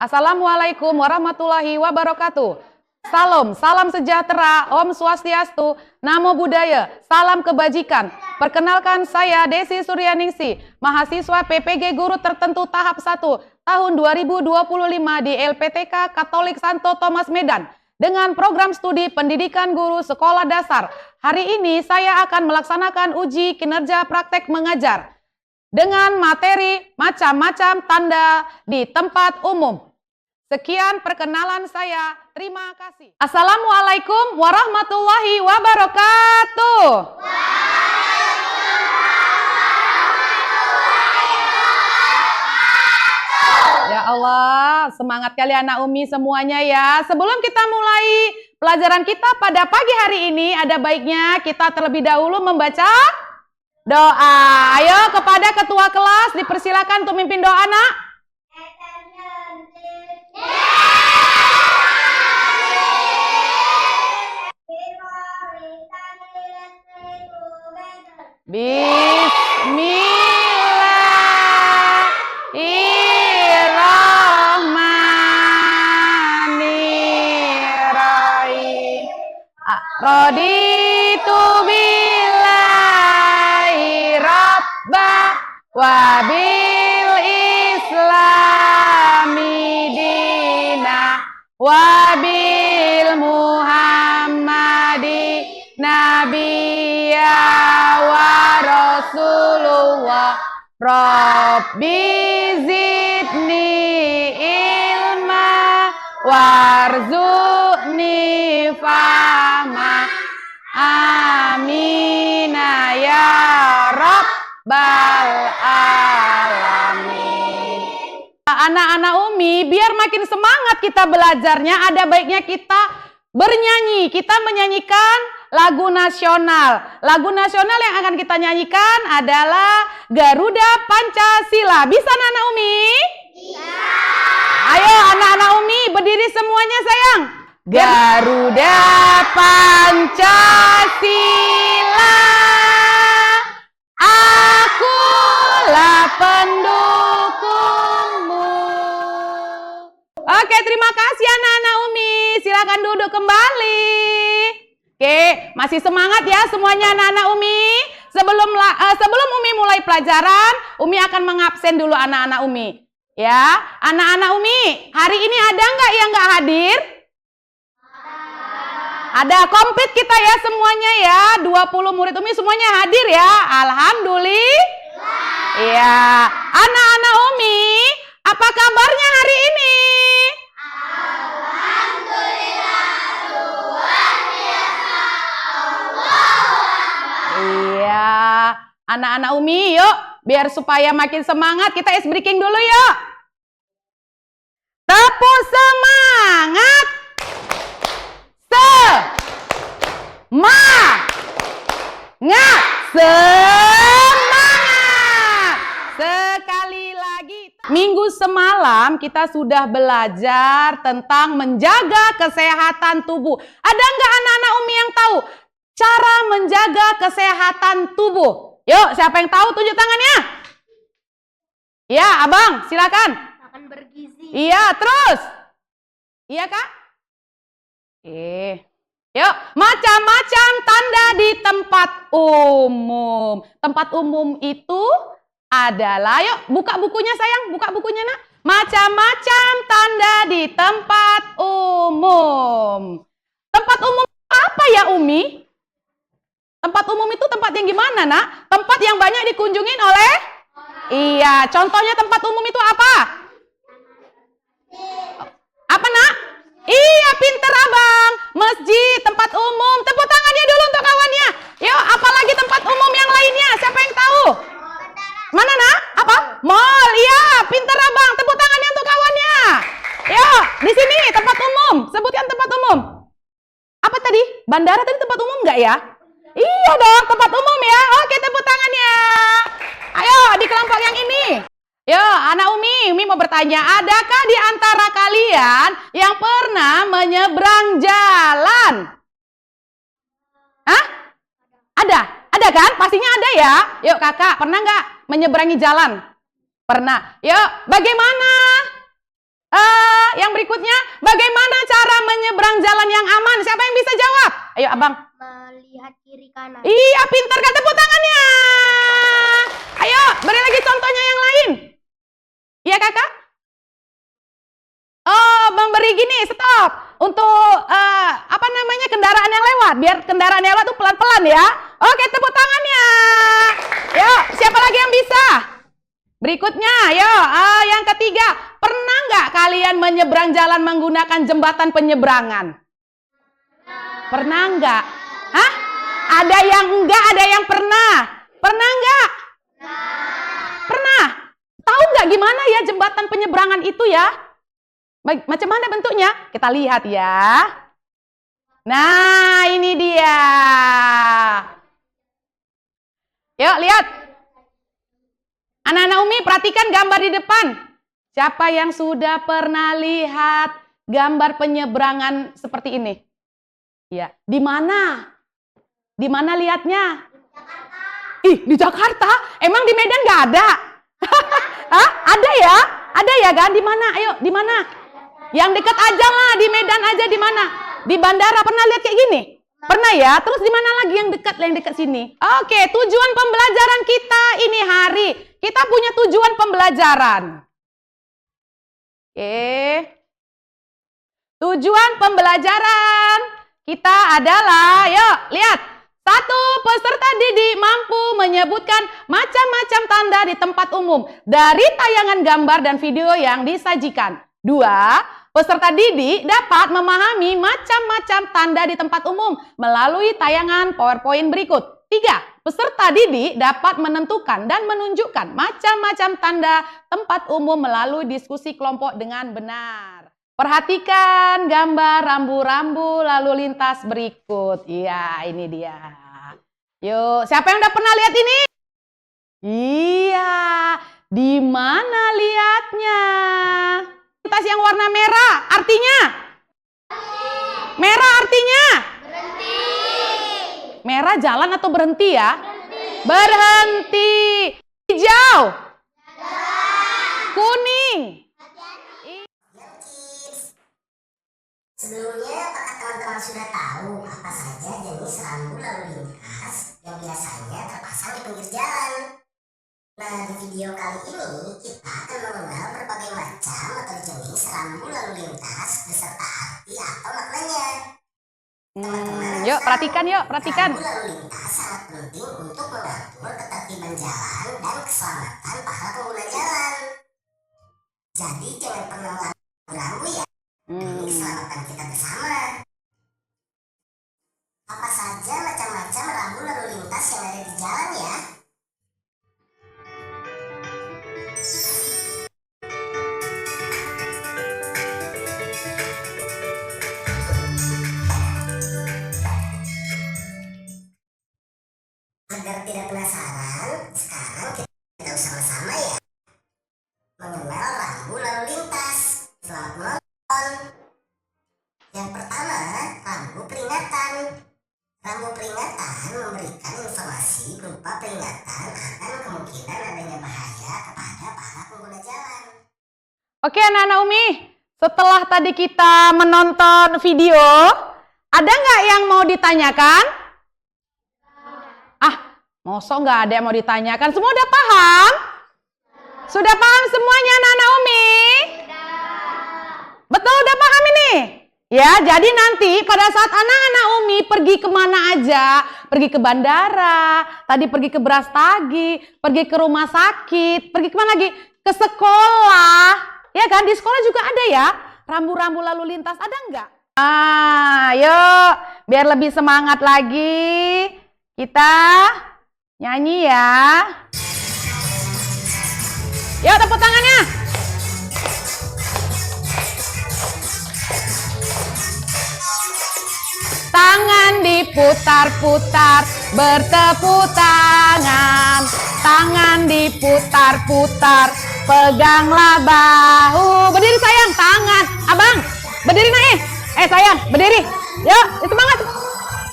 Assalamualaikum warahmatullahi wabarakatuh. Salam sejahtera, Om Swastiastu, Namo Buddhaya, salam kebajikan. Perkenalkan saya Desi Suryaningsih, mahasiswa PPG Guru Tertentu tahap 1 tahun 2025 di LPTK Katolik Santo Thomas Medan dengan program studi pendidikan guru sekolah dasar. Hari ini saya akan melaksanakan uji kinerja praktek mengajar dengan materi macam-macam tanda di tempat umum. Sekian perkenalan saya, terima kasih. Assalamualaikum warahmatullahi wabarakatuh. Ya Allah, semangat kali anak Umi semuanya ya. Sebelum kita mulai pelajaran kita pada pagi hari ini, ada baiknya kita terlebih dahulu membaca doa. Ayo kepada ketua kelas dipersilakan untuk mimpin doa, Nak. Bismillahirrahmanirrahim. Raditu billahi rabba wa bil islami dina wa bil muhammadi nabiyya wa rasulullah. Rabbi zidni ilma warzuqni fahma. Amina ya rabbal alamin. Anak-anak Umi, biar makin semangat kita belajarnya, ada baiknya kita bernyanyi. Kita menyanyikan lagu nasional. Lagu nasional yang akan kita nyanyikan adalah Garuda Pancasila. Bisa anak-anak Umi? Bisa. Ayo anak-anak Umi berdiri semuanya sayang. Garuda Pancasila, akulah pendukungmu. Oke, terima kasih anak-anak Umi. Silakan duduk kembali. Oke, masih semangat ya semuanya anak-anak Umi. Sebelum Umi mulai pelajaran, Umi akan mengabsen dulu anak-anak Umi. Ya, anak-anak Umi, hari ini ada nggak yang nggak hadir? Ada, komplit kita ya semuanya ya. 20 murid Umi semuanya hadir ya. Alhamdulillah. Ya, anak-anak Umi, apa kabarnya hari ini? Anak-anak Umi, yuk, biar supaya makin semangat, kita ice breaking dulu yuk. Tepuk semangat. Semangat. Sekali lagi. Minggu semalam kita sudah belajar tentang menjaga kesehatan tubuh. Ada nggak anak-anak Umi yang tahu cara menjaga kesehatan tubuh? Yuk, siapa yang tahu tunjuk tangannya? Ya, Abang, silakan. Makan bergizi. Iya, terus? Iya, Kak? Yuk, macam-macam tanda di tempat umum. Tempat umum itu adalah, yuk, buka bukunya sayang, buka bukunya nak. Macam-macam tanda di tempat umum. Tempat umum apa ya, Umi? Tempat umum itu tempat yang gimana, nak? Tempat yang banyak dikunjungin oleh? Iya, contohnya tempat umum itu apa? Apa, nak? Iya, pinter abang. Masjid, tempat umum. Tepuk tangannya dulu untuk kawannya. Yuk, apalagi tempat umum yang lainnya? Siapa yang tahu? Mana, nak? Apa? Mall, iya, pinter abang. Tepuk tangannya untuk kawannya. Yuk, di sini tempat umum. Sebutkan tempat umum. Apa tadi? Bandara tadi tempat umum nggak ya? Iya dong, tempat umum ya. Oke, tepuk tangannya. Ayo, di kelompok yang ini. Yo, anak Umi mau bertanya, adakah di antara kalian yang pernah menyeberang jalan? Hah? Ada kan? Pastinya ada ya. Yuk kakak, pernah nggak menyeberangi jalan? Pernah. Yuk, bagaimana yang berikutnya, bagaimana cara menyeberang jalan yang aman? Siapa yang bisa jawab? Ayo abang. Melihat kiri kanan. Iya, pintar kan, tepuk tangannya. Ayo, beri lagi contohnya yang lain. Iya kakak? Oh, memberi gini, stop. Untuk apa namanya, kendaraan yang lewat. Biar kendaraan yang lewat tuh pelan-pelan ya. Oke, tepuk tangannya. Yuk, siapa lagi yang bisa? Berikutnya, yuk, yang ketiga. Pernah nggak kalian menyeberang jalan menggunakan jembatan penyeberangan? Pernah nggak? Hah? Ada yang enggak, ada yang pernah. Pernah nggak? Pernah. Tahu nggak gimana ya jembatan penyeberangan itu ya? Macam mana bentuknya? Kita lihat ya. Nah, ini dia. Yuk, lihat. Anak-anak Umi, perhatikan gambar di depan. Siapa yang sudah pernah lihat gambar penyeberangan seperti ini? Ya, di mana? Di mana lihatnya? Ih, di Jakarta? Emang di Medan nggak ada? Hah? Ada ya? Ada ya kan? Di mana? Ayo, di mana? Yang dekat aja lah, di Medan aja, di mana? Di bandara, pernah lihat kayak gini? Pernah ya? Terus di mana lagi yang dekat sini? Oke, tujuan pembelajaran kita ini hari. Kita punya tujuan pembelajaran. Oke. Tujuan pembelajaran kita adalah, yuk, lihat. 1. Peserta didik mampu menyebutkan macam-macam tanda di tempat umum dari tayangan gambar dan video yang disajikan. 2. Peserta didik dapat memahami macam-macam tanda di tempat umum melalui tayangan PowerPoint berikut. 3. Peserta didik dapat menentukan dan menunjukkan macam-macam tanda tempat umum melalui diskusi kelompok dengan benar. Perhatikan gambar rambu-rambu lalu lintas berikut. Iya, ini dia. Yuk, siapa yang udah pernah lihat ini? Iya, di mana lihatnya? Lintas yang warna merah, artinya? Merah artinya? Berhenti. Merah jalan atau berhenti ya? Berhenti. Hijau. Kuning. Sebelumnya, apakah teman-teman sudah tahu apa saja jenis rambu lalu lintas yang biasanya terpasang di pinggir jalan? Nah, di video kali ini kita akan mengenal berbagai macam atau jenis rambu lalu lintas beserta arti atau maknanya. Yuk, perhatikan yuk, perhatikan. Rambu lalu lintas sangat penting untuk mengatur ketertiban jalan dan keselamatan para pengguna jalan. Jadi jangan pernah melanggar rambu ya. Demi keselamatan kita bersama. Apa saja macam-macam rambu lalu lintas yang ada di jalan ya? Agar tidak penasaran, sekarang kita tahu sama-sama ya mengenal rambu lalu lintas. Selamat menonton. Yang pertama, rambu peringatan. Rambu peringatan memberikan informasi berupa peringatan akan kemungkinan adanya bahaya kepada para pengguna jalan. Oke anak-anak Umi, setelah tadi kita menonton video, ada nggak yang mau ditanyakan? Mosok nggak ada yang mau ditanyakan? Semua udah paham? Sudah paham semuanya anak-anak Umi? Betul udah paham ini? Ya, jadi nanti pada saat anak-anak Umi pergi kemana aja, pergi ke bandara, tadi pergi ke Brastagi, pergi ke rumah sakit, pergi kemana lagi? Ke sekolah, ya kan? Di sekolah juga ada ya, rambu-rambu lalu lintas, ada nggak? Yuk, biar lebih semangat lagi, kita nyanyi ya. Yuk, tepuk tangannya. Tangan diputar-putar, bertepuk tangan. Tangan diputar-putar, peganglah bahu. Berdiri sayang, tangan. Abang, berdiri naik. Sayang, berdiri. Yuk, semangat.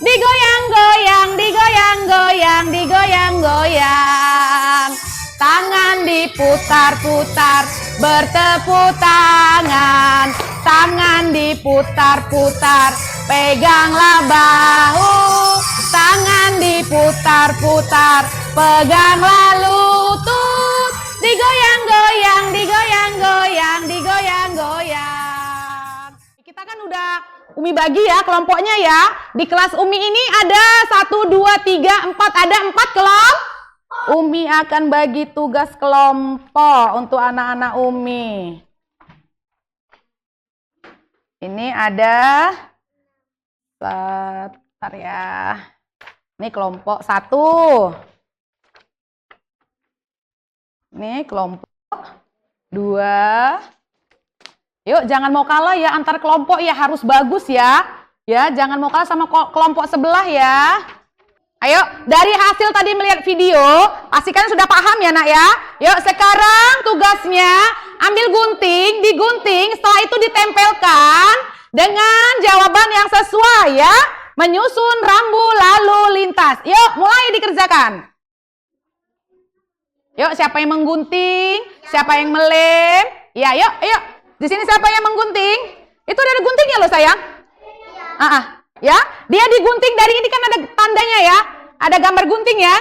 Digoyang-goyang, digoyang-goyang, digoyang-goyang. Tangan diputar-putar, Bertepuk tangan, tangan diputar-putar, peganglah bahu, tangan diputar-putar, peganglah lutut, digoyang-goyang, digoyang-goyang, digoyang-goyang. Kita kan udah Umi bagi ya kelompoknya ya. Di kelas Umi ini ada 1, 2, 3, 4, ada 4 kelompok. Umi akan bagi tugas kelompok untuk anak-anak Umi. Ini ada, bentar ya. Ini kelompok 1. Ini kelompok 2. Yuk, jangan mau kalah ya antar kelompok ya, harus bagus ya. Ya, jangan mau kalah sama kelompok sebelah ya. Ayo, dari hasil tadi melihat video, pasti kalian sudah paham ya nak ya. Yuk, sekarang tugasnya ambil gunting, digunting, setelah itu ditempelkan dengan jawaban yang sesuai ya. Menyusun rambu lalu lintas. Yuk, mulai dikerjakan. Yuk, siapa yang menggunting? Siapa yang melem? Ya, yuk, yuk. Di sini siapa yang menggunting? Itu ada guntingnya loh sayang. Ya, dia digunting dari ini kan ada tandanya ya. Ada gambar gunting ya.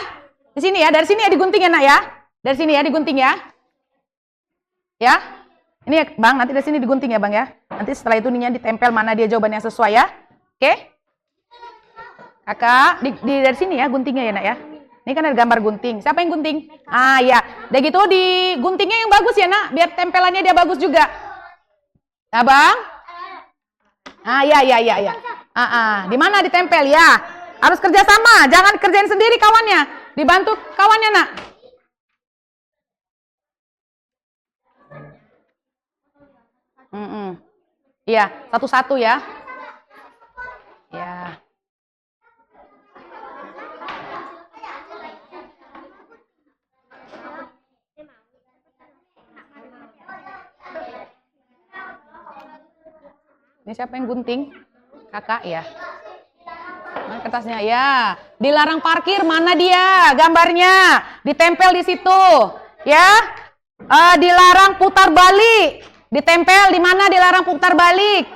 Di sini ya, dari sini ya digunting ya nak ya. Dari sini ya digunting ya. Ya. Ini ya Bang, nanti dari sini digunting ya Bang ya. Nanti setelah itu ininya ditempel mana dia jawabannya sesuai ya. Oke? Kakak, dari sini ya guntingnya ya nak ya. Ini kan ada gambar gunting. Siapa yang gunting? Ya. Udah gitu diguntingnya yang bagus ya nak, biar tempelannya dia bagus juga. Nah Bang? Ya. Di mana ditempel ya? Harus kerja sama, jangan kerjain sendiri kawannya. Dibantu kawannya nak. Iya, satu-satu ya. Ya. Ini siapa yang gunting? Kakak ya. Mana kertasnya ya? Dilarang parkir, mana dia? Gambarnya ditempel di situ. Ya. Dilarang putar balik. Ditempel di mana dilarang putar balik?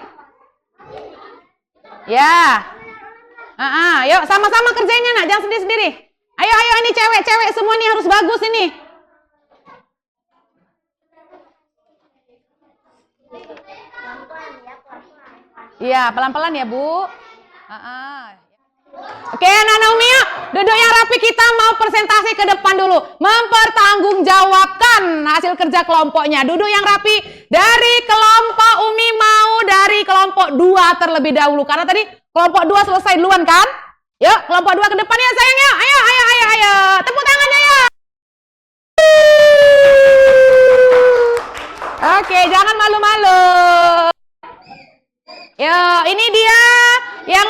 Ya. Yuk sama-sama kerjainnya nak, jangan sendiri-sendiri. Ayo ini cewek-cewek semua nih harus bagus ini. Iya, pelan-pelan ya, Bu. Oke, anak-anak Umi yuk. Duduk yang rapi, kita mau presentasi ke depan dulu. Mempertanggungjawabkan hasil kerja kelompoknya. Duduk yang rapi. Dari kelompok Umi mau dari kelompok 2 terlebih dahulu. Karena tadi kelompok 2 selesai duluan kan? Yuk, kelompok 2 ke depan ya sayang ya. Ayo. Tepuk tangannya ya. Oke, jangan malu-malu. Ya, ini dia yang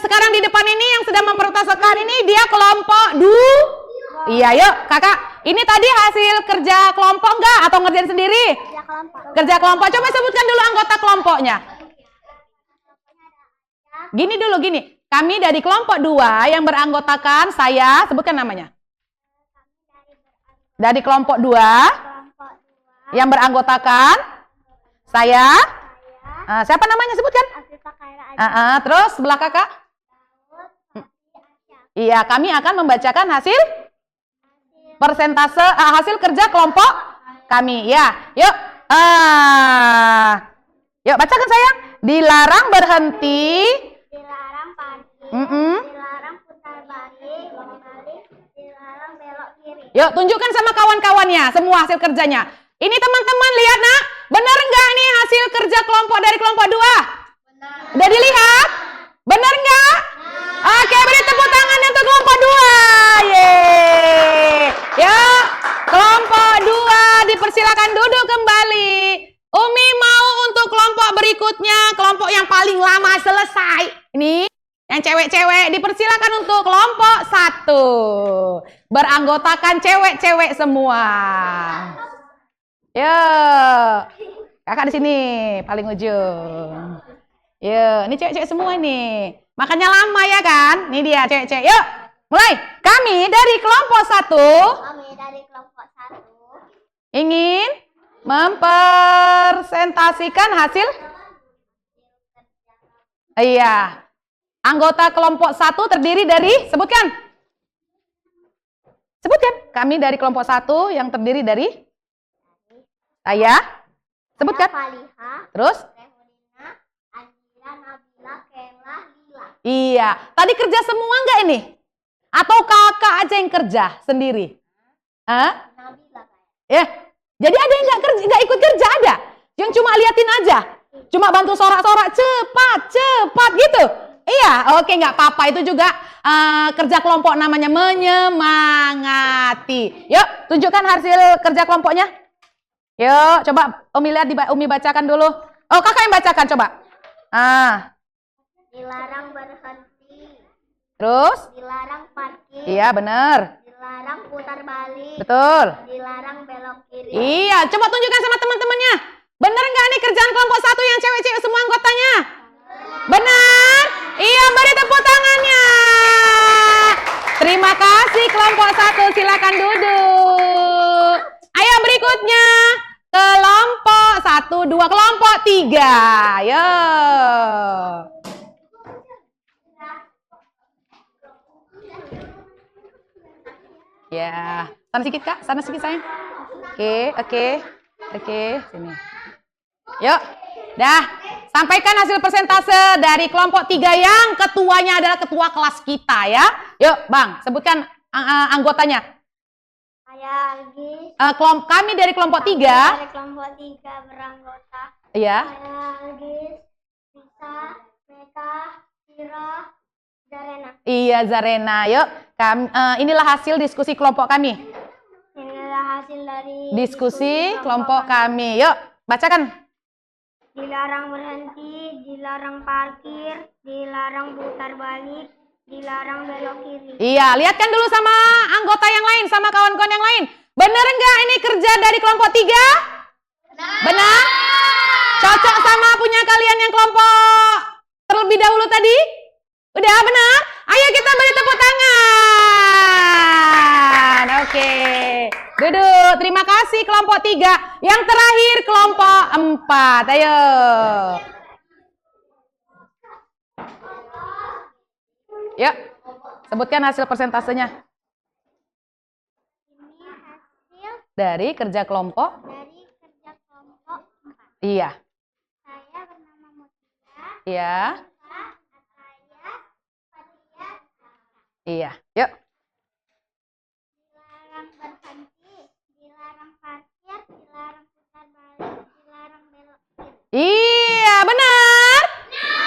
sekarang di depan ini yang sedang mempertasakan ini dia kelompok 2. Iya, yuk kakak. Ini tadi hasil kerja kelompok enggak atau ngerjain sendiri? Kerja kelompok. Coba sebutkan dulu anggota kelompoknya. Gini dulu, gini. Kami dari kelompok 2 yang beranggotakan saya, sebutkan namanya. Dari kelompok 2 yang beranggotakan saya. Siapa namanya sebutkan? Terus sebelah kakak? Iya, kami akan membacakan hasil persentase hasil kerja kelompok kami. Ya, yuk. Yuk bacakan sayang. Dilarang berhenti. Dilarang parkir. Dilarang putar balik. Dilarang belok kiri. Yuk tunjukkan sama kawan-kawannya semua hasil kerjanya. Ini teman-teman lihat nak, benar nggak nih hasil kerja kelompok dari kelompok 2? Benar. Udah dilihat? Benar nggak? Oke, beri tepuk tangan untuk kelompok 2. Yeay. Ya, kelompok 2 dipersilakan duduk kembali. Umi mau untuk kelompok berikutnya, kelompok yang paling lama selesai. Ini yang cewek-cewek dipersilakan untuk kelompok 1. Beranggotakan cewek-cewek semua. Yo, kakak di sini paling ujung. Yo, ini cewek-cewek semua ini. Makanya lama ya kan? Ini dia cewek-cewek. Yuk, mulai. Kami dari kelompok 1. Kami dari kelompok 1. Ingin mempresentasikan hasil. Iya. Anggota kelompok 1 terdiri dari, sebutkan. Sebutkan. Kami dari kelompok 1 yang terdiri dari saya. Sebutkan. Faliha, Terus? Rehudina, Azira, Nabila, Kela, Lila. Iya. Tadi kerja semua enggak ini? Atau kakak aja yang kerja sendiri? Hah? Nabila kayak. Ya. Jadi ada yang nggak ikut kerja, ada? Yang cuma liatin aja? Cuma bantu sorak-sorak, cepat, cepat gitu? Iya, oke, nggak apa-apa. Itu juga kerja kelompok, namanya menyemangati. Yuk, tunjukkan hasil kerja kelompoknya. Yuk, coba Umi lihat, Umi bacakan dulu. Oh, kakak yang bacakan, coba. Dilarang berhenti. Terus? Dilarang parkir. Iya, bener. Dilarang putar balik. Betul. Dilarang belok kiri. Iya, coba tunjukkan sama teman-temannya. Bener nggak nih kerjaan kelompok 1 yang cewek-cewek semua anggotanya? Benar? Iya, beri tepuk tangannya. Terima kasih kelompok 1, silakan duduk. Ayo berikutnya. Kelompok 1, 2, kelompok 3. Ayo. Ya, sana sedikit Kak, sana sedikit sayang. Oke, sini. Yuk, dah. Sampaikan hasil persentase dari kelompok 3 yang ketuanya adalah ketua kelas kita ya. Yuk, Bang, sebutkan anggotanya. Saya Algis. Kami dari kelompok 3. Dari kelompok 3 beranggota. Iya. Saya Algis, Risa, Meka, Sira, Zarena. Iya, Zarena. Yuk, inilah hasil diskusi kelompok kami. Inilah hasil dari Diskusi kelompok kami. Yuk, bacakan. Dilarang berhenti, dilarang parkir, dilarang putar balik, dilarang belok kiri. Iya, lihatkan dulu sama anggota yang lain, sama kawan-kawan yang lain. Benar enggak ini kerja dari kelompok 3? Benar? Cocok sama punya kalian yang kelompok terlebih dahulu tadi? Udah benar? Ayo kita beri tepuk tangan. Oke. Duduk. Terima kasih kelompok 3. Yang terakhir kelompok 4. Ayo. Yuk. Sebutkan hasil persentasenya. Ini hasil Dari kerja kelompok. dari kerja kelompok 4. Iya. Saya bernama Mutia, Iya. Ataya, Fatia, Iya. Yuk. dilarang berhenti, dilarang parkir, dilarang putar balik, dilarang belok kiri. Iya, benar.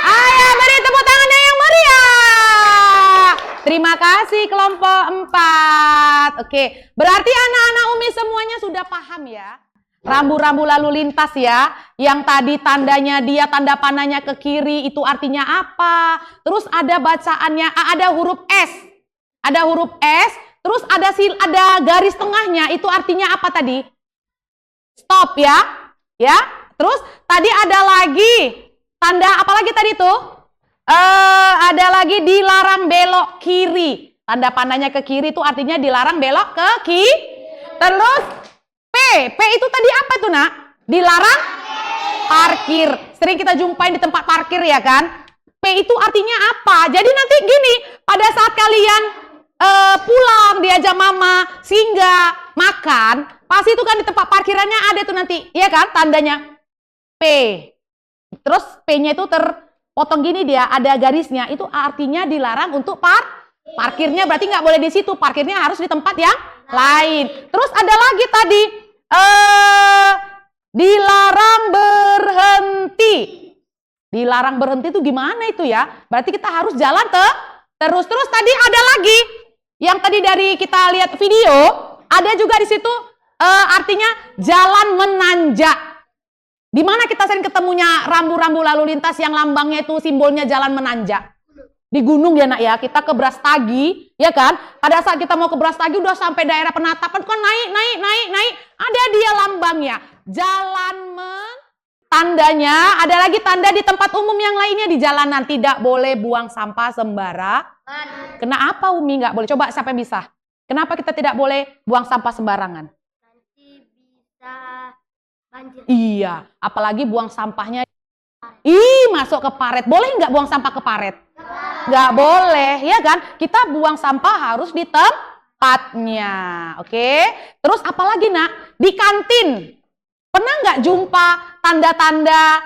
Ayo beri tepuk tangannya yang meriah. Terima kasih kelompok 4. Oke, berarti anak-anak Umi semuanya sudah paham ya. Rambu-rambu lalu lintas ya. Yang tadi tandanya dia tanda panahnya ke kiri itu artinya apa? Terus ada bacaannya, ada huruf S. Ada huruf S, terus ada garis tengahnya itu artinya apa tadi? Stop ya. Ya. Terus tadi ada lagi tanda apa lagi tadi tuh? Ada lagi dilarang belok kiri. Tanda panahnya ke kiri itu artinya dilarang belok ke kiri. Terus P itu tadi apa tuh nak? Dilarang parkir. Sering kita jumpain di tempat parkir ya kan? P itu artinya apa? Jadi nanti gini, pada saat kalian pulang diajak mama singgah makan, pasti itu kan di tempat parkirannya ada tuh nanti, iya kan? Tandanya P. Terus P-nya itu terpotong gini dia, ada garisnya. Itu artinya dilarang untuk parkirnya, berarti nggak boleh di situ. Parkirnya harus di tempat yang lain. Terus ada lagi tadi dilarang berhenti. Dilarang berhenti itu gimana itu ya? Berarti kita harus jalan terus. Terus tadi ada lagi yang tadi dari kita lihat video, ada juga di situ artinya jalan menanjak. Di mana kita sering ketemunya rambu-rambu lalu lintas yang lambangnya itu simbolnya jalan menanjak? Di gunung ya nak ya, kita ke Brastagi, ya kan? Pada saat kita mau ke Brastagi udah sampai daerah penatapan, kan naik. Ada dia lambangnya, jalan tandanya, ada lagi tanda di tempat umum yang lainnya di jalanan. Tidak boleh buang sampah sembarangan. Kenapa Umi nggak boleh? Coba siapa yang bisa? Kenapa kita tidak boleh buang sampah sembarangan? Nanti bisa Banjir. Iya, apalagi buang sampahnya. Masuk ke paret. Boleh nggak buang sampah ke paret? Nggak boleh, ya kan? Kita buang sampah harus di tempatnya. Oke? Terus apalagi nak? Di kantin. Pernah nggak jumpa tanda-tanda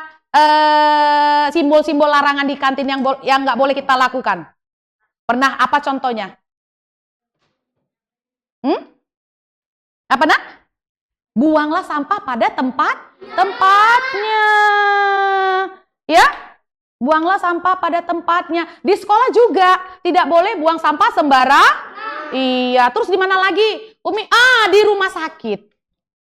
simbol-simbol larangan di kantin yang nggak boleh kita lakukan? Pernah? Apa contohnya? Apa nak? Buanglah sampah pada tempatnya. Ya? Buanglah sampah pada tempatnya. Di sekolah juga tidak boleh buang sampah sembarang. Iya, terus di mana lagi? Umi, di rumah sakit.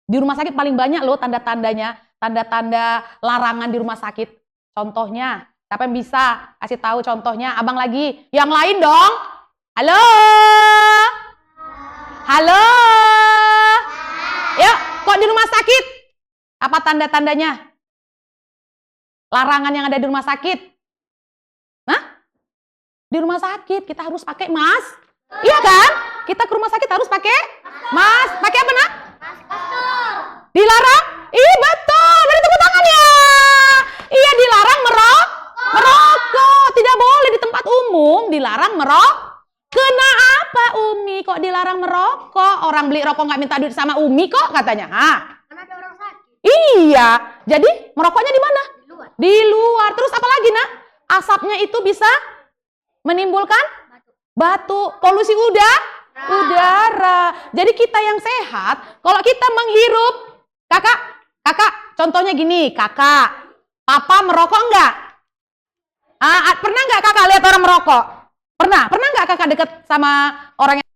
Di rumah sakit paling banyak loh tanda-tandanya, tanda-tanda larangan di rumah sakit. Contohnya, siapa yang bisa kasih tahu contohnya? Abang lagi. Yang lain dong. Halo? Halo? Yuk, kok di rumah sakit? Apa tanda-tandanya? Larangan yang ada di rumah sakit. Hah? Di rumah sakit kita harus pakai masker. Iya kan? Kita ke rumah sakit harus pakai masker. Pakai apa nak? Masker. Dilarang? Iya betul. Beri tepuk tangan ya. Iya dilarang merokok. Tidak boleh di tempat umum dilarang merokok. Kenapa Umi kok dilarang merokok? Orang beli rokok nggak minta duit sama Umi kok katanya. Karena ada orang sakit. Iya. Jadi merokoknya di mana? Di luar. Di luar. Terus apa lagi nak? Asapnya itu bisa menimbulkan batu, polusi udara. Jadi kita yang sehat, kalau kita menghirup, kakak, contohnya gini, kakak, papa merokok enggak? Pernah enggak kakak lihat orang merokok? Pernah enggak kakak dekat sama orang yang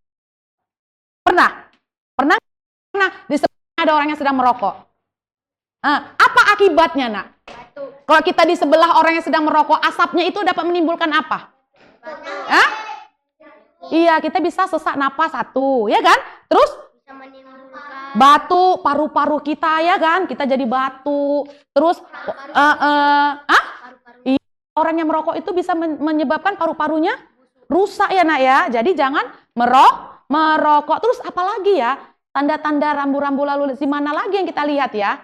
pernah? Di sebelahnya ada orang yang sedang merokok. Apa akibatnya nak? Kalau kita di sebelah orang yang sedang merokok, asapnya itu dapat menimbulkan apa? Iya, kita bisa sesak napas satu, ya kan? Terus Bisa menimbulkan batu paru-paru kita, ya kan? Kita jadi batu. Terus paru-paru. orang yang merokok itu bisa menyebabkan paru-parunya rusak ya nak ya. Jadi jangan merokok. Terus apalagi ya? Tanda-tanda rambu-rambu lalu lintas di mana lagi yang kita lihat ya?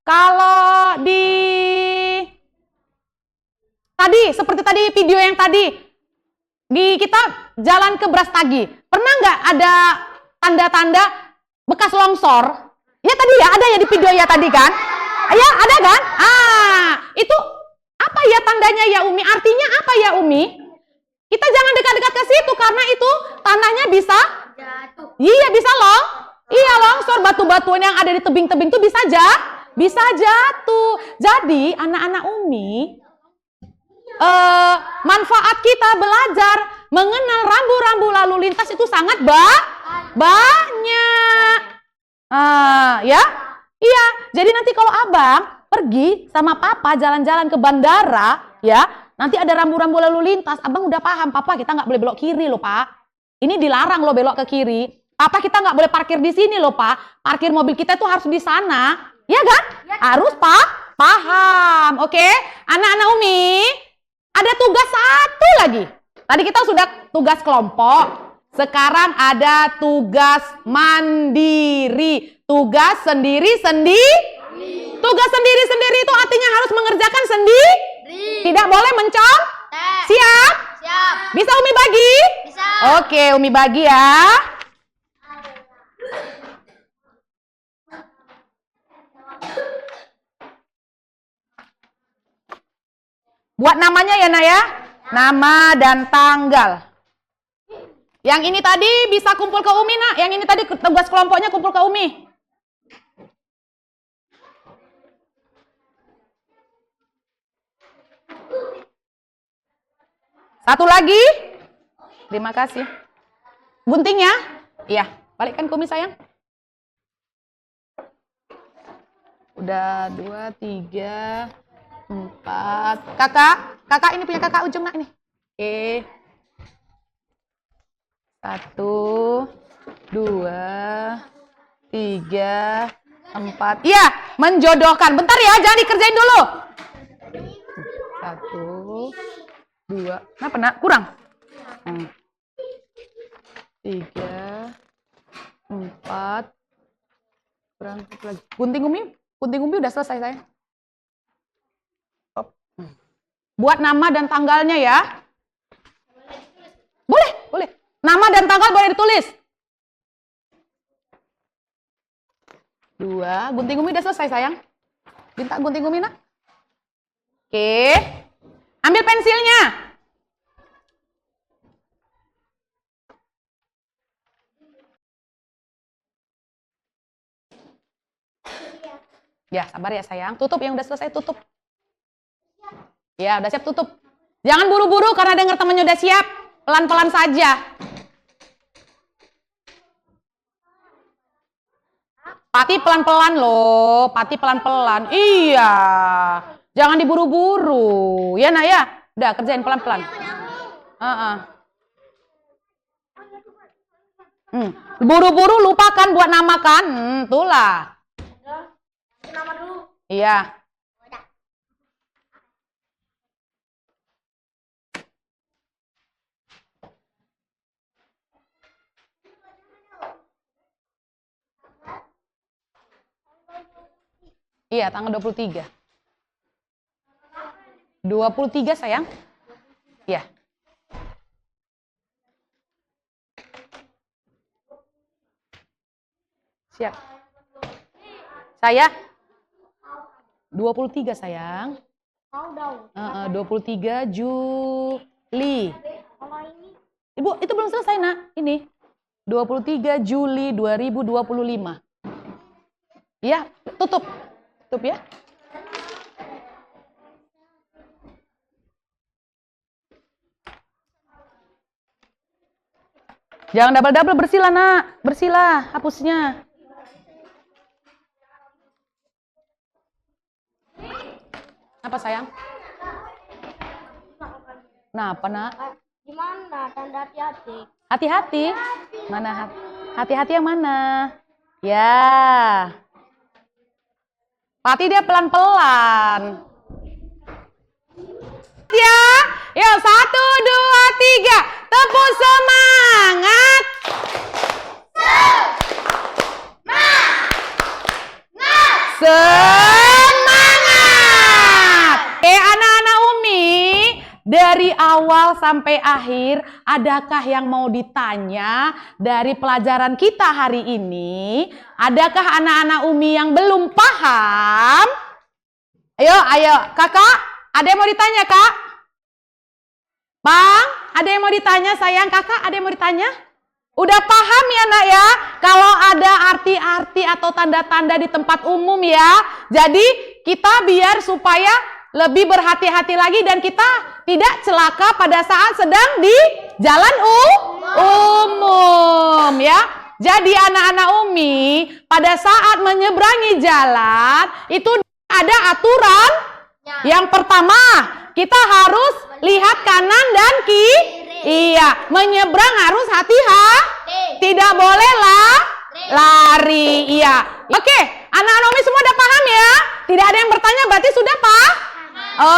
Kalau di tadi, seperti tadi video yang tadi, kita jalan ke Brastagi, pernah nggak ada tanda-tanda bekas longsor? Ya tadi ya, ada ya di video ya tadi kan? Ya ada kan? Itu apa ya tandanya ya Umi? Artinya apa ya Umi? Kita jangan dekat-dekat ke situ karena itu tanahnya bisa Jatuh. iya bisa longsor, batu-batuan yang ada di tebing-tebing itu bisa jatuh. Jadi anak-anak Umi, manfaat kita belajar mengenal rambu-rambu lalu lintas itu sangat banyak. Ya, iya. Jadi nanti kalau abang pergi sama papa jalan-jalan ke bandara, ya, nanti ada rambu-rambu lalu lintas, abang udah paham, papa kita nggak boleh belok kiri loh pak. Ini dilarang loh belok ke kiri. Papa kita nggak boleh parkir di sini loh pak. Parkir mobil kita itu harus di sana, ya kan? Harus paham, oke? Anak-anak Umi, ada tugas satu lagi. Tadi kita sudah tugas kelompok. Sekarang ada tugas mandiri. Tugas sendiri-sendiri. Tugas sendiri-sendiri itu artinya harus mengerjakan sendiri. Tidak boleh mencontoh. Siap? Siap. Bisa Umi bagi? Bisa. Oke, Umi bagi ya. Buat namanya ya nak ya. Nama dan tanggal. Yang ini tadi bisa kumpul ke Umi nak. Yang ini tadi tugas kelompoknya kumpul ke Umi. Satu lagi. Terima kasih. Guntingnya? Iya. Balikkan ke Umi sayang. Udah 2, 3, 4. Kakak ini punya kakak ujung nak ini. Oke. 1, 2, 3, 4. Iya, menjodohkan. Bentar ya, jangan dikerjain dulu. 1, 2. Kenapa nak? Kurang? 3, 4, Berangkat lagi. Gunting Umi udah selesai sayang. Buat nama dan tanggalnya ya. Boleh. Nama dan tanggal boleh ditulis. 2. Gunting Umi udah selesai sayang. Minta gunting Umi nak. Oke. Ambil pensilnya. Ya, sabar ya sayang. Tutup yang udah selesai, tutup. Ya, udah siap, tutup. Jangan buru-buru karena dengar temennya udah siap. Pelan-pelan saja. Pati pelan-pelan loh. Pati pelan-pelan. Iya. Jangan diburu-buru. Ya nak ya. Udah kerjain pelan-pelan. Buru-buru lupakan buat namakan. Itulah. Nama dulu. Iya. Iya, tanggal 23. 23 sayang. Iya. Siap. Saya 23 sayang. Tahu dong. 23 Juli. Kalau ini Ibu, itu belum selesai nak. Ini 23 Juli 2025. Iya, tutup. Tutup ya. Jangan double-double, bersihlah nak. Bersihlah, hapusnya. Apa sayang? Kenapa nak? gimana tanda hati-hati? Hati-hati? Mana hati-hati yang mana? Ya. Pati dia pelan-pelan. Ya. Yuk, 1, 2, 3. Tepuk semangat. Semangat. Anak-anak Umi, dari awal sampai akhir, adakah yang mau ditanya dari pelajaran kita hari ini? Adakah anak-anak Umi yang belum paham? Ayo, kakak, ada yang mau ditanya, kak? Bang, ada yang mau ditanya, sayang? Kakak, ada yang mau ditanya? Udah paham ya nak ya? Kalau ada arti-arti atau tanda-tanda di tempat umum ya. Jadi kita biar supaya lebih berhati-hati lagi dan kita tidak celaka pada saat sedang di jalan umum ya. Jadi anak-anak Umi pada saat menyeberangi jalan itu ada aturan. Yang pertama, kita harus lihat kanan dan kiri. Iya, menyeberang harus hati-hati. Tidak boleh lari. Iya. Oke, anak-anak Umi semua udah paham ya? Tidak ada yang bertanya, berarti sudah paham?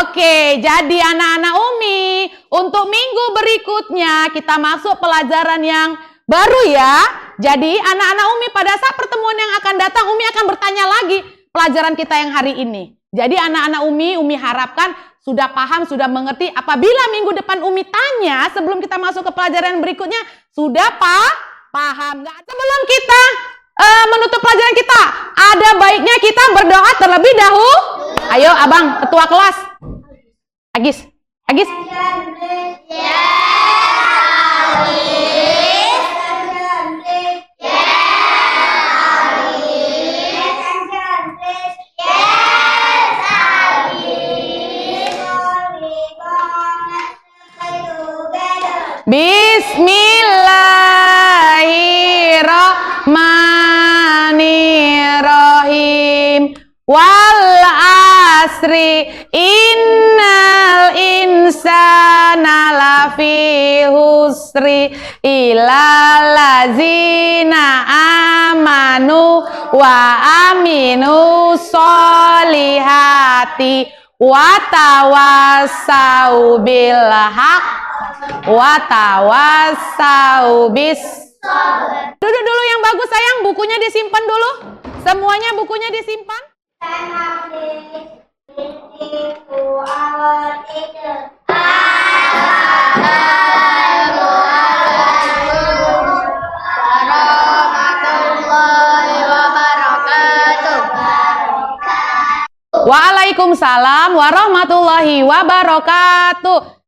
Oke, jadi anak-anak Umi, untuk minggu berikutnya kita masuk pelajaran yang baru ya. Jadi anak-anak Umi pada saat pertemuan yang akan datang, Umi akan bertanya lagi pelajaran kita yang hari ini. Jadi anak-anak Umi harapkan sudah paham, sudah mengerti. Apabila minggu depan Umi tanya sebelum kita masuk ke pelajaran berikutnya, sudah paham nggak? Sebelum kita menutup pelajaran kita, ada baiknya kita berdoa terlebih dahulu. Ayo abang, ketua kelas. Agis. Bismillahirrahmanirrahim. Wal asri innal insana lafi husri illal ladzina amanu wa aminu solihati wa tawassau bil haq wa tawassau bis. Duduk dulu yang bagus sayang, bukunya disimpan dulu. Semuanya bukunya disimpan? Waalaikumsalam warahmatullahi wabarakatuh.